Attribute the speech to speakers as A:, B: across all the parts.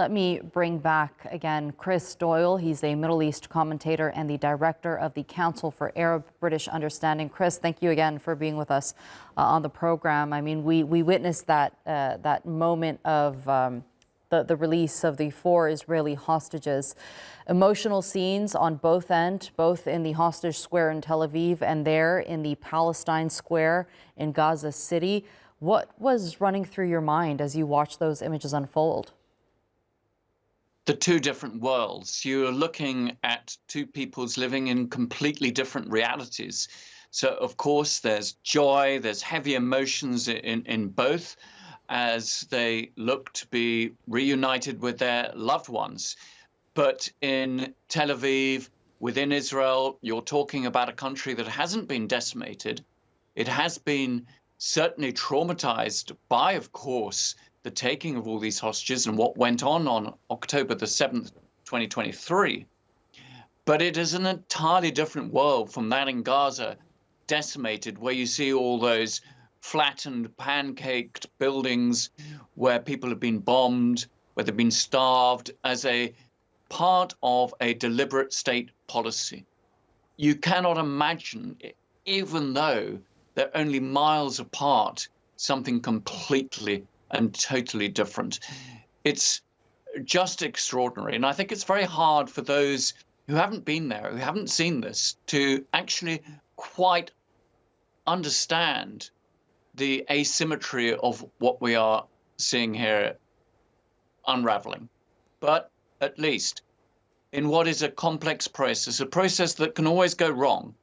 A: Let me bring back again Chris Doyle. He's a Middle East commentator and the director of the Council for Arab-British Understanding. Chris, thank you again for being with us on the program. I mean, we witnessed that moment of the release of the 4 Israeli hostages. Emotional scenes on both ends, both in the hostage square in Tel Aviv and there in the Palestine square in Gaza City. What was running through your mind as you watched those images unfold?
B: The two different worlds. You're looking at two peoples living in completely different realities. So, of course, there's joy, there's heavy emotions in both as they look to be reunited with their loved ones. But in Tel Aviv, within Israel, you're talking about a country that hasn't been decimated. It has been certainly traumatized by, of course, the taking of all these hostages and what went on October the 7th, 2023. But it is an entirely different world from that in Gaza, decimated, where you see all those flattened, pancaked buildings where people have been bombed, where they've been starved as a part of a deliberate state policy. You cannot imagine, even though they're only miles apart, something completely and totally different. It's just extraordinary. And I think it's very hard for those who haven't been there, who haven't seen this, to actually quite understand the asymmetry of what we are seeing here unraveling. But at least in what is a complex process, a process that can always go wrong,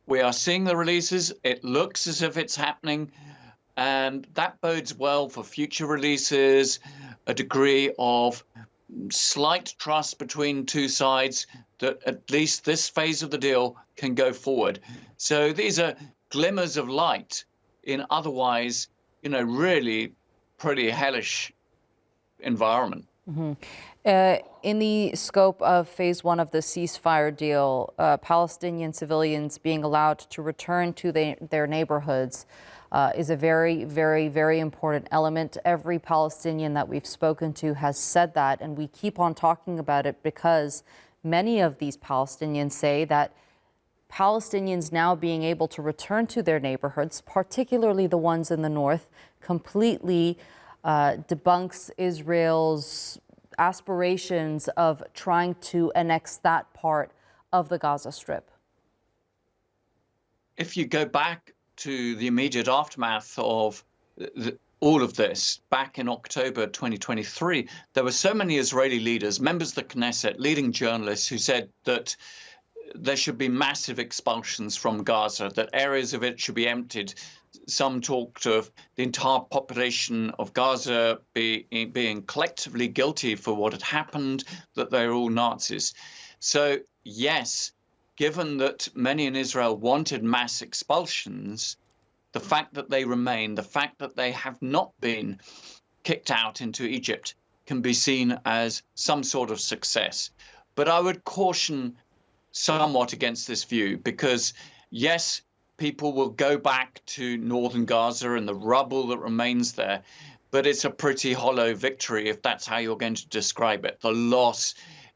B: we are seeing the releases. It looks as if it's happening. And that bodes well for future releases, a degree of slight trust between two sides that at least this phase of the deal can go forward. So these are glimmers of light in otherwise, really pretty hellish environment.
A: Mm-hmm. In the scope of phase 1 of the ceasefire deal, Palestinian civilians being allowed to return to their neighborhoods is a very, very, very important element. Every Palestinian that we've spoken to has said that, and we keep on talking about it because many of these Palestinians say that Palestinians now being able to return to their neighborhoods, particularly the ones in the north, completely debunks Israel's aspirations of trying to annex that part of the Gaza Strip.
B: If you go back to the immediate aftermath of all of this, back in October 2023, there were so many Israeli leaders, members of the Knesset, leading journalists who said that there should be massive expulsions from Gaza, that areas of it should be emptied. Some talked of the entire population of Gaza being collectively guilty for what had happened, that they're all Nazis. So, yes, given that many in Israel wanted mass expulsions, the fact that they remain, the fact that they have not been kicked out into Egypt can be seen as some sort of success. But I would caution somewhat against this view because, yes, people will go back to northern Gaza and the rubble that remains there, but it's a pretty hollow victory if that's how you're going to describe it. The loss,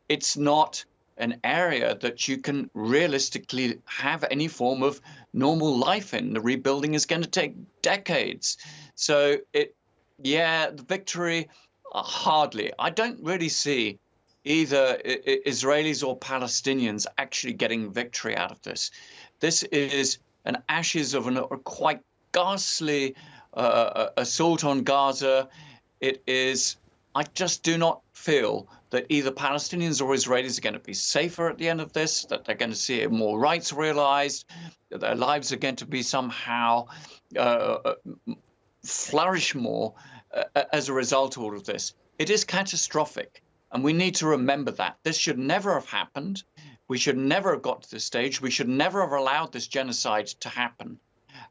B: it's not an area that you can realistically have any form of normal life in. The rebuilding is going to take decades. So the victory, hardly. I don't really see either Israelis or Palestinians actually getting victory out of this. This is an ashes of a quite ghastly assault on Gaza. It is, I just do not feel that either Palestinians or Israelis are going to be safer at the end of this, that they're going to see more rights realized, that their lives are going to be somehow flourish more as a result of all of this. It is catastrophic, and we need to remember that. This should never have happened. We should never have got to this stage. We should never have allowed this genocide to happen.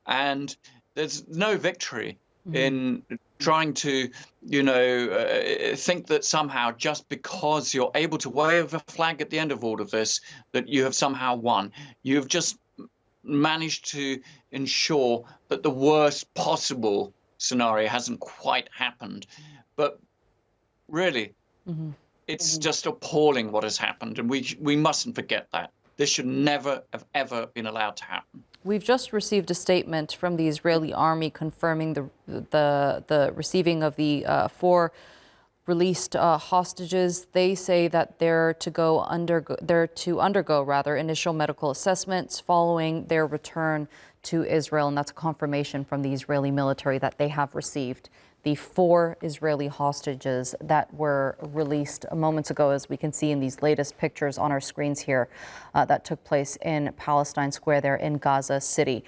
B: And there's no victory in trying to, think that somehow just because you're able to wave a flag at the end of all of this, that you have somehow won. You've just managed to ensure that the worst possible scenario hasn't quite happened. But really, It's just appalling what has happened, and we mustn't forget that. This should never have ever been allowed to happen.
A: We've just received a statement from the Israeli army confirming the receiving of the 4 released hostages. They say that they're to undergo initial medical assessments following their return to Israel, and that's a confirmation from the Israeli military that they have received the 4 Israeli hostages that were released moments ago, as we can see in these latest pictures on our screens here, that took place in Palestine Square there in Gaza City.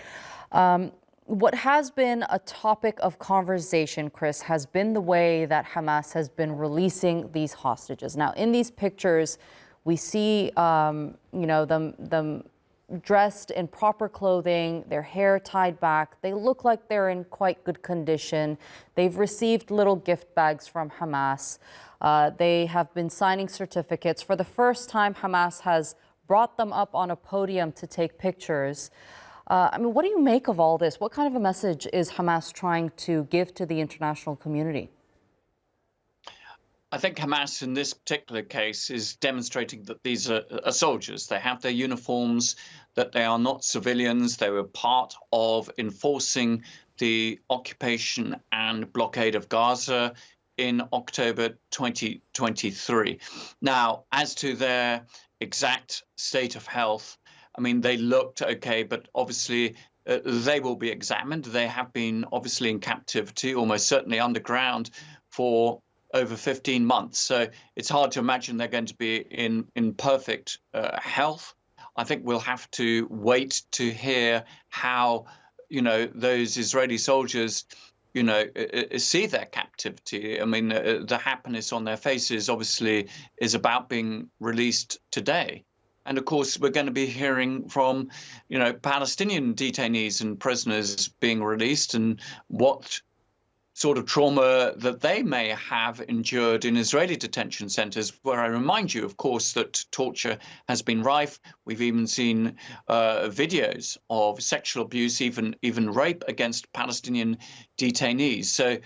A: What has been a topic of conversation, Chris, has been the way that Hamas has been releasing these hostages. Now, in these pictures, we see, them dressed in proper clothing, their hair tied back. They look like they're in quite good condition. They've received little gift bags from Hamas. They have been signing certificates. For the first time, Hamas has brought them up on a podium to take pictures. What do you make of all this? What kind of a message is Hamas trying to give to the international community?
B: I think Hamas in this particular case is demonstrating that these are soldiers. They have their uniforms, that they are not civilians. They were part of enforcing the occupation and blockade of Gaza in October 2023. Now, as to their exact state of health, they looked okay, but obviously they will be examined. They have been obviously in captivity, almost certainly underground, for over 15 months. So it's hard to imagine they're going to be in perfect health. I think we'll have to wait to hear how, those Israeli soldiers, see their captivity. The happiness on their faces obviously is about being released today. And of course, we're going to be hearing from, Palestinian detainees and prisoners being released and what sort of trauma that they may have endured in Israeli detention centers, where I remind you, of course, that torture has been rife. We've even seen videos of sexual abuse, even rape against Palestinian detainees. So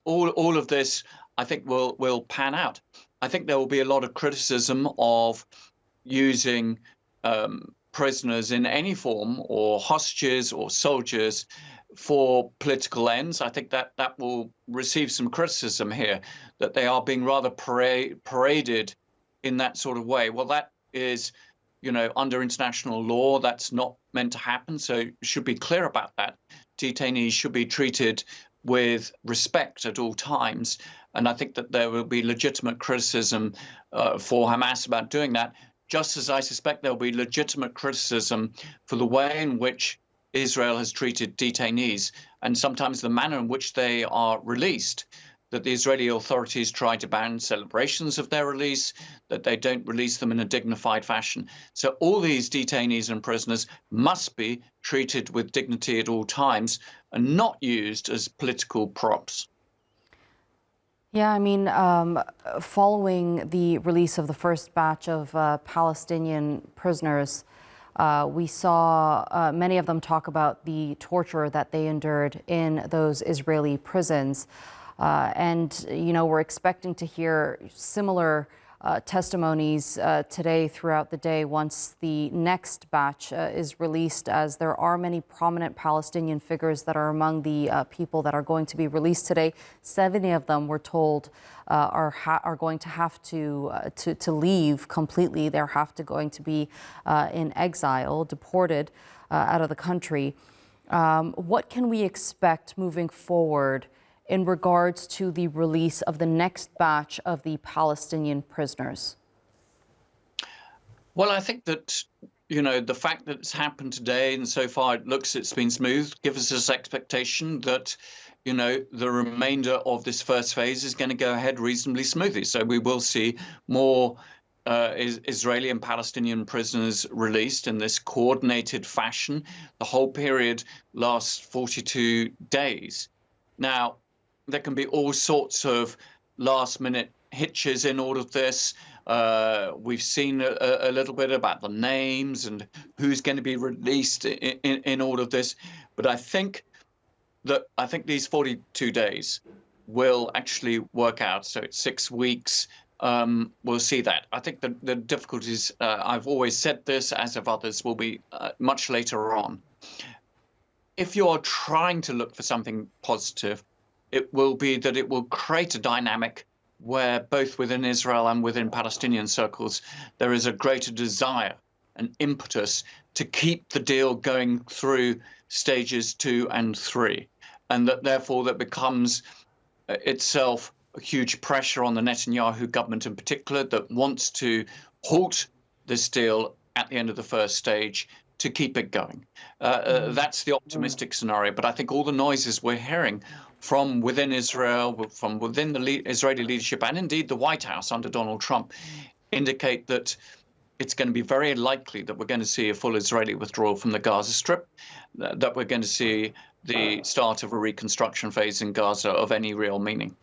B: all of this, I think, will pan out. I think there will be a lot of criticism of using prisoners in any form, or hostages or soldiers, for political ends. I think that will receive some criticism here, that they are being rather paraded in that sort of way. Well, that is, under international law, that's not meant to happen. So you should be clear about that. Detainees should be treated with respect at all times. And I think that there will be legitimate criticism for Hamas about doing that, just as I suspect there will be legitimate criticism for the way in which Israel has treated detainees, and sometimes the manner in which they are released, that the Israeli authorities try to ban celebrations of their release, that they don't release them in a dignified fashion. So all these detainees and prisoners must be treated with dignity at all times and not used as political props.
A: Yeah, following the release of the first batch of Palestinian prisoners, we saw many of them talk about the torture that they endured in those Israeli prisons. We're expecting to hear similar testimonies today throughout the day once the next batch is released, as there are many prominent Palestinian figures that are among the people that are going to be released today. 70 of them, we're told, are going to have to leave completely. They're going to be in exile, deported out of the country. What can we expect moving forward in regards to the release of the next batch of the Palestinian prisoners?
B: Well, I think that, the fact that it's happened today and so far it's been smooth, gives us this expectation that, the remainder of this first phase is going to go ahead reasonably smoothly. So we will see more Israeli and Palestinian prisoners released in this coordinated fashion. The whole period lasts 42 days. Now, there can be all sorts of last-minute hitches in all of this. We've seen a little bit about the names and who's going to be released in all of this. But I think these 42 days will actually work out. So it's 6 weeks. We'll see that. I think the difficulties, I've always said this, as have others, will be much later on. If you're trying to look for something positive, it will be that it will create a dynamic where both within Israel and within Palestinian circles, there is a greater desire, an impetus to keep the deal going through stages 2 and 3. And that therefore that becomes itself a huge pressure on the Netanyahu government in particular that wants to halt this deal at the end of the first stage to keep it going. That's the optimistic scenario. But I think all the noises we're hearing from within Israel, from within the Israeli leadership, and indeed the White House under Donald Trump, indicate that it's going to be very likely that we're going to see a full Israeli withdrawal from the Gaza Strip, that we're going to see the start of a reconstruction phase in Gaza of any real meaning.